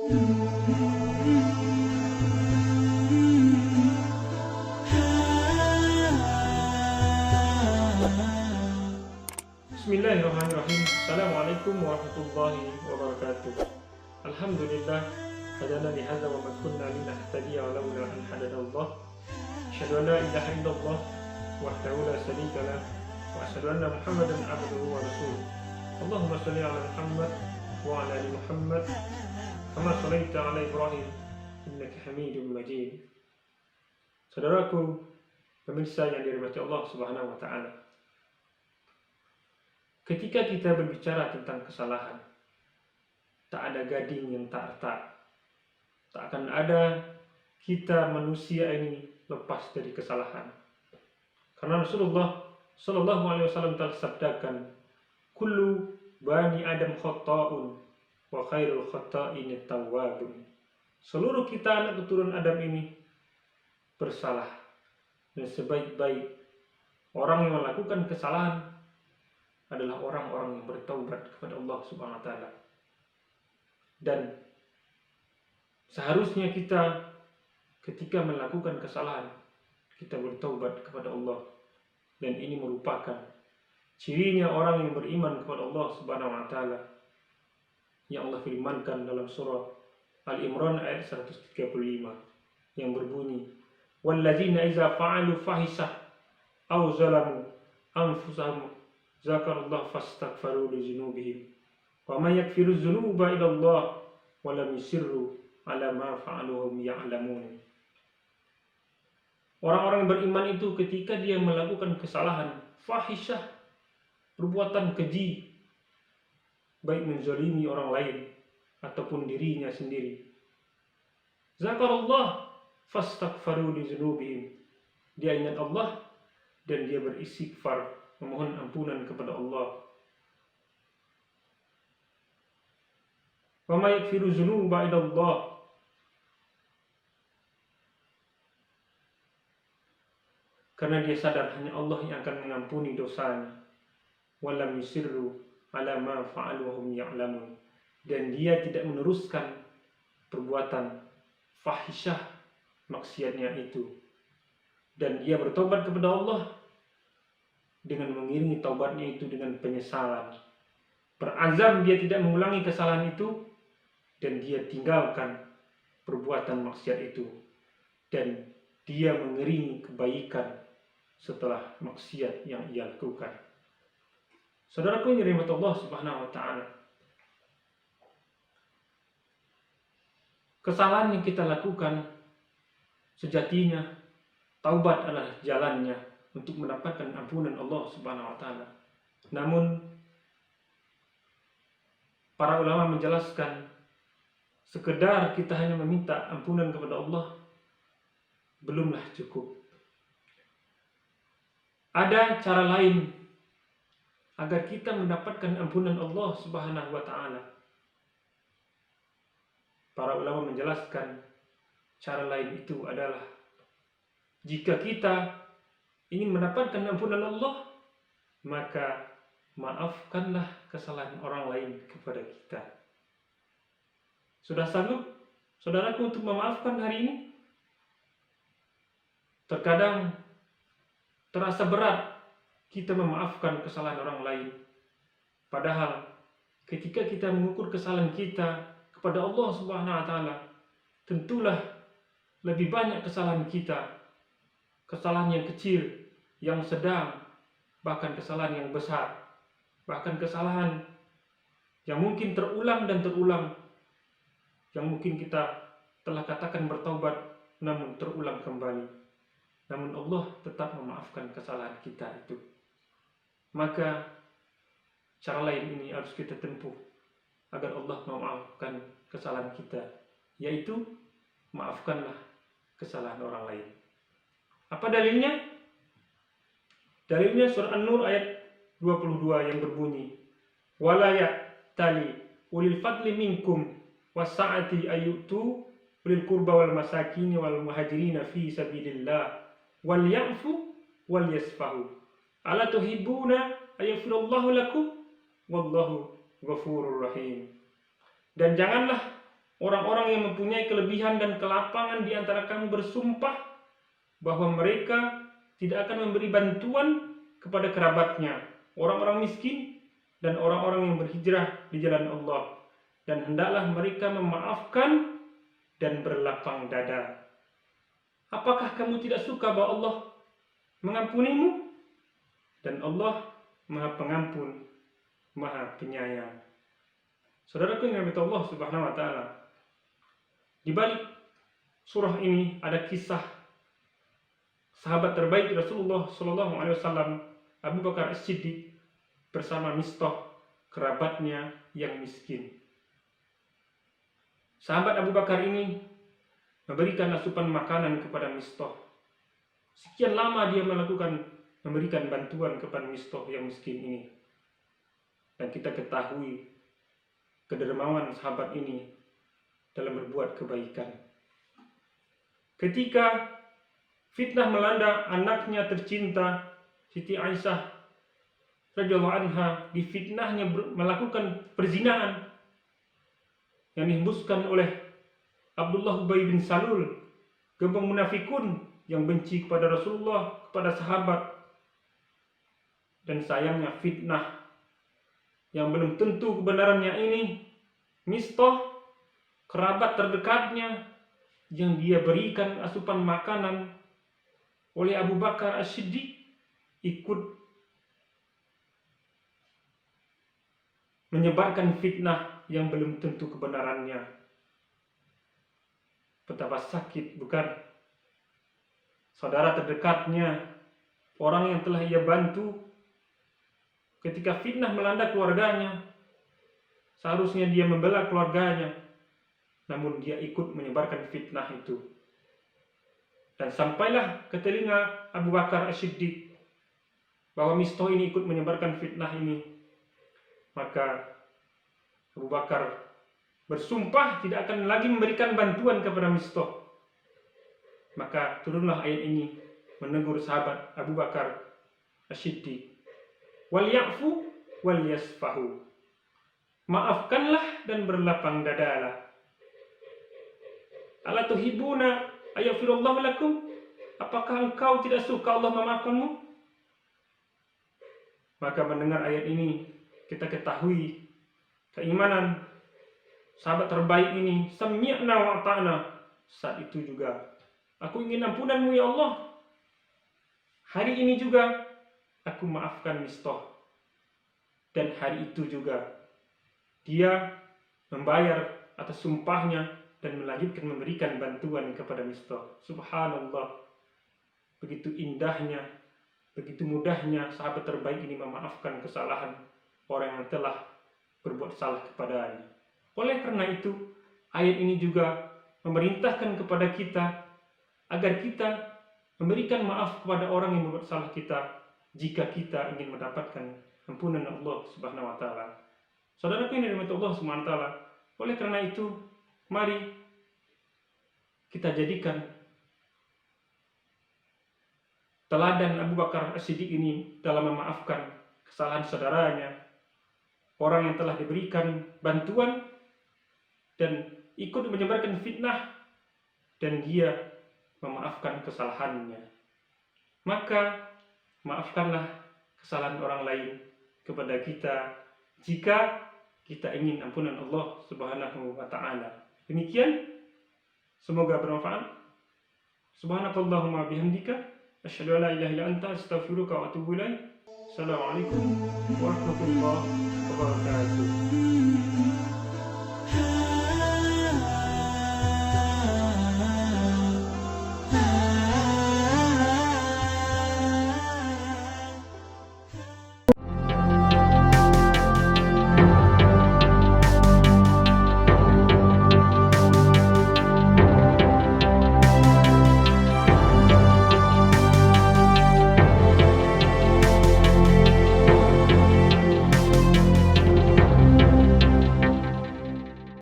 Bismillahirrahmanirrahim. Assalamualaikum warahmatullahi wabarakatuh. Alhamdulillah hadana li hadza wa ma kunna linahtadiya laula an hadanallah. Asyhadu an la ilaha illallah wahdahu la syarika lah wa asyhadu anna Muhammadan abduhu wa rasuluh. Allahumma shalli ala Muhammad wa ala ali Muhammad kama shallaita ala Ibrahim innaka Hamidum Majid. Saudaraku pemirsa yang dirahmati Allah Subhanahu wa taala. Ketika kita berbicara tentang kesalahan, tak ada gading yang tak retak. Tak akan ada kita manusia ini lepas dari kesalahan. Karena Rasulullah Shallallahu Alaihi Wasallam telah sabdakan, "Kullu bani Adam khata'un, wa khairul khata'in tawwabun." Seluruh kita anak keturunan Adam ini bersalah, dan sebaik-baik orang yang melakukan kesalahan adalah orang-orang yang bertaubat kepada Allah Subhanahu wa taala. Dan seharusnya kita ketika melakukan kesalahan kita bertaubat kepada Allah, dan ini merupakan cirinya orang yang beriman kepada Allah Subhanahu wa taala yang Allah firmankan dalam surah Al-Imran ayat 135 yang berbunyi, "Walladzina idza fa'alu fahisah aw zalamu anfusahum zakarullah fastaghfaru li dzunubihim wa may yaghfiru dzunuba illa Allah wa lam yusirru ala ma fa'alu wa hum ya'lamun." Orang-orang yang beriman itu ketika dia melakukan kesalahan fahisyah, perbuatan keji, baik menzalimi orang lain ataupun dirinya sendiri, zakarullah fastaghfaru li dzunubihim, dia ingat Allah dan dia beristighfar, memohon ampunan kepada Allah. Wa may yaghfiru dzunuba illa Allah, karena dia sadar hanya Allah yang akan mengampuni dosanya. Wa lam yusirru ala ma fa'alu wa hum ya'lamun, dan dia tidak meneruskan perbuatan fahisyah maksiatnya itu, dan dia bertobat kepada Allah dengan mengiringi taubatnya itu dengan penyesalan. Berazam dia tidak mengulangi kesalahan itu, dan dia tinggalkan perbuatan maksiat itu, dan dia mengiringi kebaikan setelah maksiat yang ia lakukan. Saudaraku yang dirahmati Allah Subhanahu wa taala, kesalahan yang kita lakukan sejatinya taubat adalah jalannya untuk mendapatkan ampunan Allah Subhanahu wa taala. Namun para ulama menjelaskan, sekedar kita hanya meminta ampunan kepada Allah belumlah cukup. Ada cara lain agar kita mendapatkan ampunan Allah Subhanahu wa taala. Para ulama menjelaskan cara lain itu adalah jika kita ingin mendapatkan ampunan Allah, maka maafkanlah kesalahan orang lain kepada kita. Sudah sanggup saudaraku untuk memaafkan hari ini? Terkadang terasa berat kita memaafkan kesalahan orang lain. Padahal ketika kita mengukur kesalahan kita kepada Allah Subhanahu wa taala, tentulah lebih banyak kesalahan kita, kesalahan yang kecil, yang sedang, bahkan kesalahan yang besar, bahkan kesalahan yang mungkin terulang dan terulang, yang mungkin kita telah katakan bertaubat namun terulang kembali. Namun Allah tetap memaafkan kesalahan kita itu. Maka cara lain ini harus kita tempuh agar Allah memaafkan kesalahan kita, yaitu maafkanlah kesalahan orang lain. Apa dalilnya? Dalilnya surah An-Nur ayat 22 yang berbunyi, "Wala ya'tali ulil fadli minkum was-sa'ati ayyutu ulil qurba wal masakin wal muhajirin fi sabilillah wal ya'fu wal yasfahu. Ala tuhibbuna ayyafirullahu lakum wallahu ghafurur rahim." Dan janganlah orang-orang yang mempunyai kelebihan dan kelapangan di antara kamu bersumpah bahwa mereka tidak akan memberi bantuan kepada kerabatnya, orang-orang miskin, dan orang-orang yang berhijrah di jalan Allah. Dan hendaklah mereka memaafkan dan berlapang dada. Apakah kamu tidak suka bahwa Allah mengampunimu? Dan Allah Maha Pengampun, Maha Penyayang. Saudaraku yang dirahmati Allah Subhanahu wa taala, di balik surah ini ada kisah sahabat terbaik Rasulullah Shallallahu alaihi wasallam, Abu Bakar As-Siddiq bersama Mistah, kerabatnya yang miskin. Sahabat Abu Bakar ini memberikan asupan makanan kepada Mistah. Sekian lama dia memberikan bantuan kepada Mistah yang miskin ini. Dan kita ketahui kedermawan sahabat ini dalam berbuat kebaikan. Ketika fitnah melanda anaknya tercinta Siti Aisyah radhiyallahu anha, difitnahnya melakukan perzinahan yang dihembuskan oleh Abdullah Ubay bin Salul, gembong munafikun yang benci kepada Rasulullah, kepada sahabat. Dan sayangnya fitnah yang belum tentu kebenarannya ini, Mistah, kerabat terdekatnya yang dia berikan asupan makanan oleh Abu Bakar As-Siddiq, ikut menyebarkan fitnah yang belum tentu kebenarannya. Betapa sakit, bukan? Saudara terdekatnya, orang yang telah ia bantu, ketika fitnah melanda keluarganya, seharusnya dia membela keluarganya, namun dia ikut menyebarkan fitnah itu. Dan sampailah ke telinga Abu Bakar As-Siddiq bahwa Mistah ini ikut menyebarkan fitnah ini. Maka Abu Bakar bersumpah tidak akan lagi memberikan bantuan kepada Mistah. Maka turunlah ayat ini menegur sahabat Abu Bakar As-Siddiq. Wal ya'fu wal yasfahu. Maafkanlah dan berlapang dadalah. Ala tuhibuna ayyafirullahu lakum? Apakah engkau tidak suka Allah memaafkanmu? Maka mendengar ayat ini, kita ketahui keimanan sahabat terbaik ini, sami'na wa ata'na. Saat itu juga, aku ingin ampunanmu ya Allah. Hari ini juga aku maafkan Mistah. Dan hari itu juga dia membayar atas sumpahnya dan melanjutkan memberikan bantuan kepada Mistah. Subhanallah, begitu indahnya, begitu mudahnya sahabat terbaik ini memaafkan kesalahan orang yang telah berbuat salah kepadanya. Oleh karena itu, ayat ini juga memerintahkan kepada kita agar kita memberikan maaf kepada orang yang berbuat salah kita jika kita ingin mendapatkan ampunan Allah Subhanahu wa taala. Saudaraku yang dirahmati Allah Subhanahu wa taala, oleh karena itu, mari kita jadikan teladan Abu Bakar As-Siddiq ini dalam memaafkan kesalahan saudaranya, orang yang telah diberikan bantuan dan ikut menyebarkan fitnah, dan dia memaafkan kesalahannya. Maka maafkanlah kesalahan orang lain kepada kita jika kita ingin ampunan Allah Subhanahu wa taala. Demikian, semoga bermanfaat. Subhanakallahumma bihamdika asyhadu an la ilaha illa anta astaghfiruka wa atubu ilaik. Assalamualaikum warahmatullahi wabarakatuh.